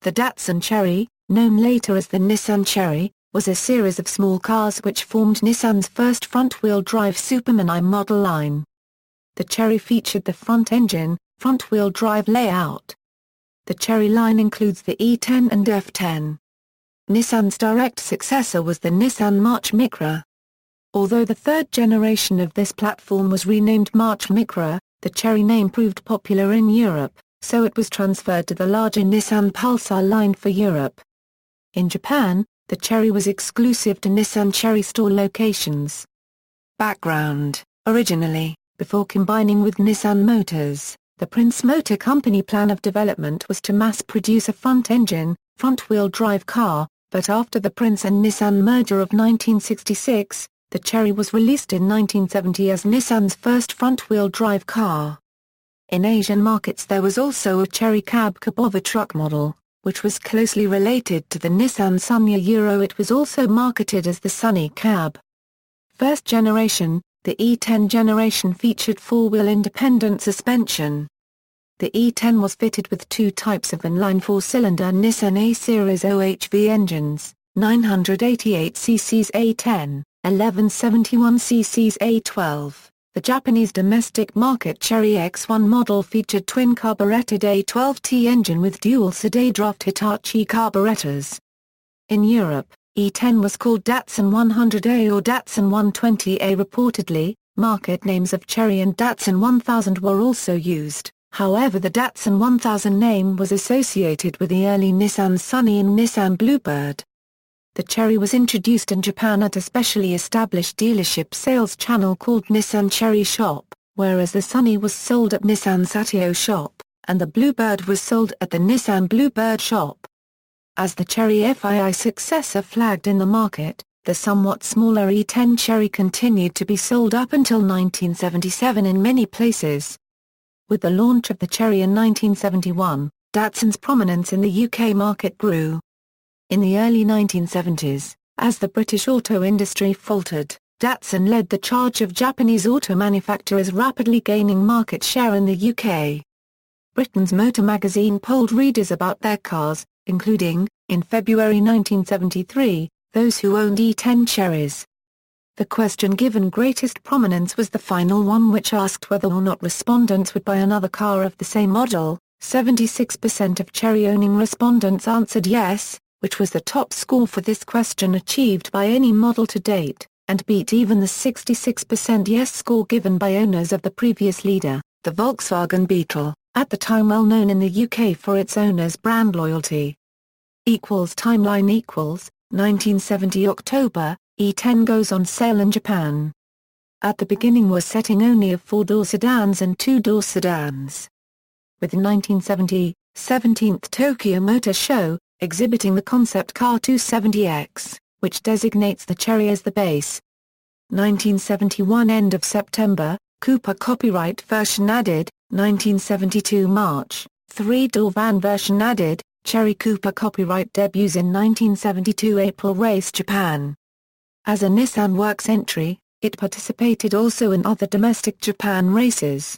The Datsun Cherry, known later as the Nissan Cherry, was a series of small cars which formed Nissan's first front-wheel drive supermini model line. The Cherry featured the front-engine, front-wheel drive layout. The Cherry line includes the E10 and F10. Nissan's direct successor was the Nissan March Micra. Although the third generation of this platform was renamed March Micra, the Cherry name proved popular in Europe, so it was transferred to the larger Nissan Pulsar line for Europe. In Japan, the Cherry was exclusive to Nissan Cherry store locations. Background: originally, before combining with Nissan Motors, the Prince Motor Company plan of development was to mass-produce a front-engine, front-wheel drive car, but after the Prince and Nissan merger of 1966, the Cherry was released in 1970 as Nissan's first front-wheel drive car. In Asian markets there was also a Cherry cab crossover truck model, which was closely related to the Nissan Sunny. It was also marketed as the Sunny cab. First generation, the E10 generation featured four-wheel independent suspension. The E10 was fitted with two types of inline four-cylinder Nissan A-Series OHV engines, 988cc A10, 1171cc A12. The Japanese domestic market Cherry X1 model featured twin-carbureted A12T engine with dual Sedan-draft Hitachi carburetors. In Europe, E10 was called Datsun 100A or Datsun 120A. Reportedly, market names of Cherry and Datsun 1000 were also used, however the Datsun 1000 name was associated with the early Nissan Sunny and Nissan Bluebird. The Cherry was introduced in Japan at a specially established dealership sales channel called Nissan Cherry Shop, whereas the Sunny was sold at Nissan Satio Shop, and the Bluebird was sold at the Nissan Bluebird Shop. As the Cherry FII successor flagged in the market, the somewhat smaller E10 Cherry continued to be sold up until 1977 in many places. With the launch of the Cherry in 1971, Datsun's prominence in the UK market grew. In the early 1970s, as the British auto industry faltered, Datsun led the charge of Japanese auto manufacturers rapidly gaining market share in the UK. Britain's Motor magazine polled readers about their cars, including, in February 1973, those who owned E10 Cherries. The question given greatest prominence was the final one, which asked whether or not respondents would buy another car of the same model. 76% of Cherry-owning respondents answered yes, which was the top score for this question achieved by any model to date, and beat even the 66% yes score given by owners of the previous leader, the Volkswagen Beetle, at the time well known in the UK for its owners' brand loyalty. Timeline 1970 October, E10 goes on sale in Japan. At the beginning was setting only of four-door sedans and two-door sedans. With 1970, 17th Tokyo Motor Show, exhibiting the concept car 270X, which designates the Cherry as the base. 1971 end of September, Cooper copyright version added, 1972 March, three-door van version added, Cherry Cooper copyright debuts in 1972 April Race Japan. As a Nissan Works entry, it participated also in other domestic Japan races.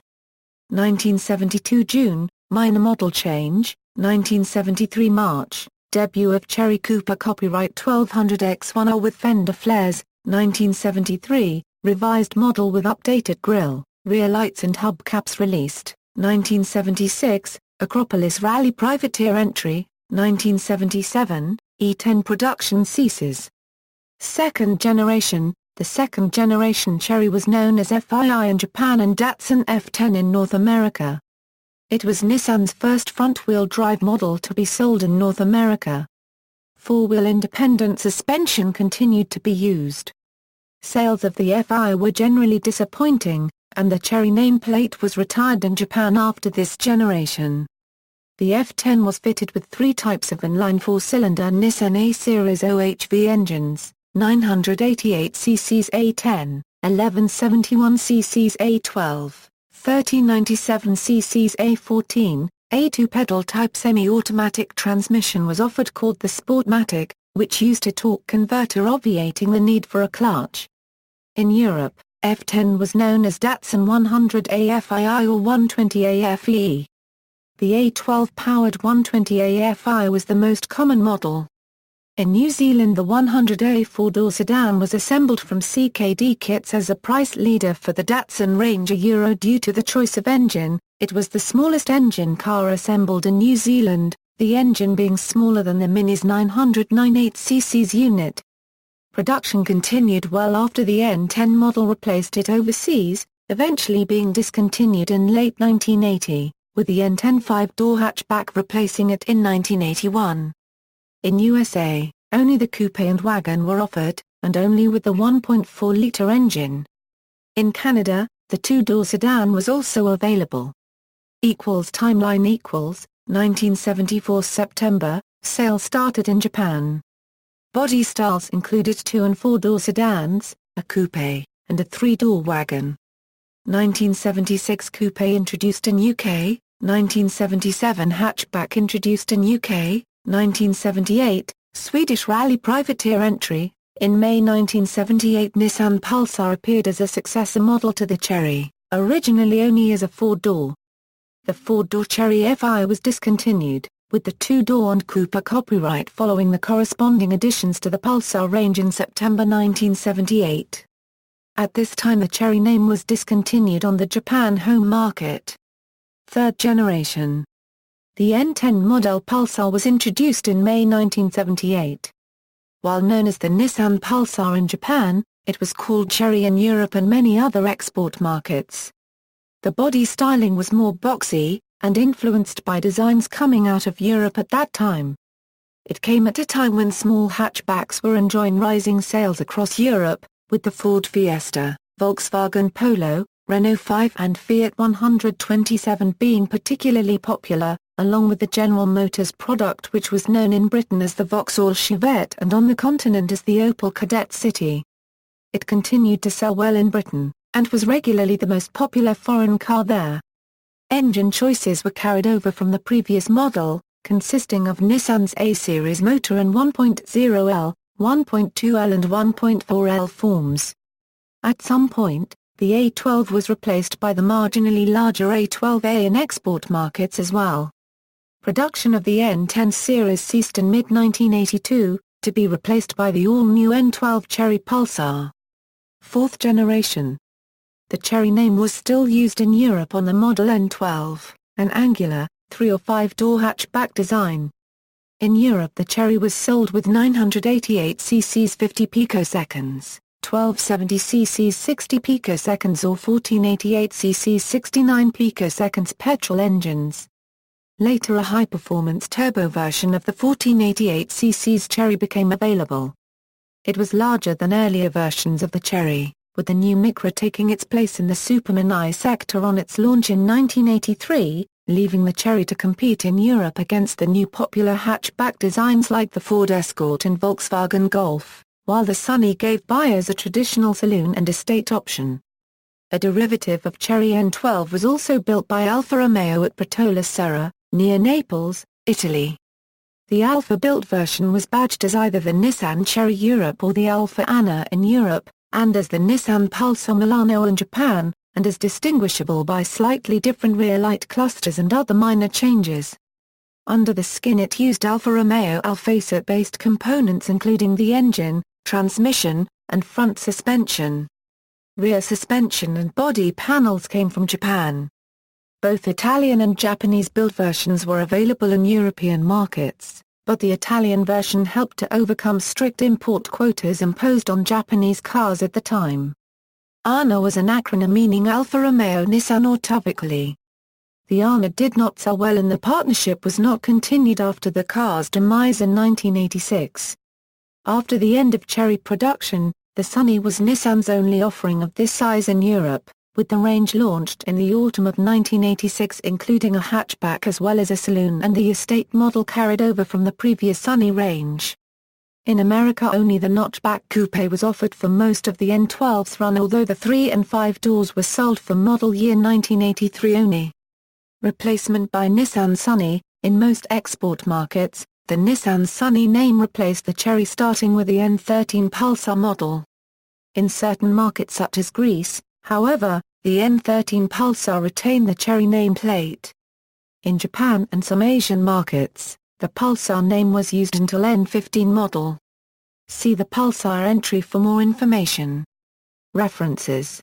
1972 June, minor model change, 1973 March, debut of Cherry Cooper copyright 1200X1R with fender flares, 1973, revised model with updated grille, rear lights and hubcaps released, 1976, Acropolis Rally Privateer entry, 1977, E10 production ceases. Second generation, the second generation Cherry was known as FII in Japan and Datsun F10 in North America. It was Nissan's first front-wheel drive model to be sold in North America. Four-wheel independent suspension continued to be used. Sales of the FI were generally disappointing, and the Cherry nameplate was retired in Japan after this generation. The F10 was fitted with three types of inline four-cylinder Nissan A-Series OHV engines, 988cc A10, 1171cc A12. 1397cc A14, a two-pedal type semi-automatic transmission was offered called the Sportmatic, which used a torque converter obviating the need for a clutch. In Europe, F10 was known as Datsun 100A FII or 120A FE. the A12-powered 120AFI was the most common model. In New Zealand, the 100A four-door sedan was assembled from CKD kits as a price leader for the Datsun Ranger Euro due to the choice of engine. It was the smallest engine car assembled in New Zealand, the engine being smaller than the Mini's 998cc unit. Production continued well after the E10 model replaced it overseas, eventually being discontinued in late 1980, with the E10 five-door hatchback replacing it in 1981. In USA, only the coupe and wagon were offered, and only with the 1.4-liter engine. In Canada, the two-door sedan was also available. Timeline 1974 September, sales started in Japan. Body styles included 2- and 4-door sedans, a coupe, and a 3-door wagon. 1976 coupe introduced in UK, 1977 hatchback introduced in UK, 1978, Swedish rally privateer entry. In May 1978 Nissan Pulsar appeared as a successor model to the Cherry, originally only as a 4-door. The 4-door Cherry FI was discontinued, with the 2-door and coupe copyright following the corresponding additions to the Pulsar range in September 1978. At this time the Cherry name was discontinued on the Japan home market. Third generation. The E10 model Pulsar was introduced in May 1978. While known as the Nissan Pulsar in Japan, it was called Cherry in Europe and many other export markets. The body styling was more boxy, and influenced by designs coming out of Europe at that time. It came at a time when small hatchbacks were enjoying rising sales across Europe, with the Ford Fiesta, Volkswagen Polo, Renault 5 and Fiat 127 being particularly popular, along with the General Motors product which was known in Britain as the Vauxhall Chevette and on the continent as the Opel Kadett City. It continued to sell well in Britain, and was regularly the most popular foreign car there. Engine choices were carried over from the previous model, consisting of Nissan's A-Series motor in 1.0L, 1.2L and 1.4L forms. At some point, the A12 was replaced by the marginally larger A12A in export markets as well. Production of the E10 series ceased in mid-1982, to be replaced by the all-new E12 Cherry Pulsar. Fourth generation. The Cherry name was still used in Europe on the model E12, an angular, 3- or 5-door hatchback design. In Europe the Cherry was sold with 988cc's 50 picoseconds, 1270cc's 60 picoseconds or 1488cc's 69 picoseconds petrol engines. Later a high-performance turbo version of the 1488cc's Cherry became available. It was larger than earlier versions of the Cherry, with the new Micra taking its place in the supermini sector on its launch in 1983, leaving the Cherry to compete in Europe against the new popular hatchback designs like the Ford Escort and Volkswagen Golf, while the Sunny gave buyers a traditional saloon and estate option. A derivative of Cherry E12 was also built by Alfa Romeo at Pratola Serra, near Naples, Italy. The Alfa-built version was badged as either the Nissan Cherry Europe or the Alfa Anna in Europe, and as the Nissan Pulsar Milano in Japan, and is distinguishable by slightly different rear light clusters and other minor changes. Under the skin it used Alfa Romeo Alfacet-based components including the engine, transmission, and front suspension. Rear suspension and body panels came from Japan. Both Italian and Japanese-built versions were available in European markets, but the Italian version helped to overcome strict import quotas imposed on Japanese cars at the time. ANA was an acronym meaning Alfa Romeo Nissan Autovicoli. The ANA did not sell well and the partnership was not continued after the car's demise in 1986. After the end of Cherry production, the Sunny was Nissan's only offering of this size in Europe, with the range launched in the autumn of 1986 including a hatchback as well as a saloon, and the estate model carried over from the previous Sunny range. In America only the notchback coupe was offered for most of the E12's run, although the 3 and 5 doors were sold for model year 1983 only. Replacement by Nissan Sunny. In most export markets, the Nissan Sunny name replaced the Cherry starting with the E13 Pulsar model. In certain markets such as Greece, however, the E13 Pulsar retained the Cherry nameplate. In Japan and some Asian markets, the Pulsar name was used until N15 model. See the Pulsar entry for more information. References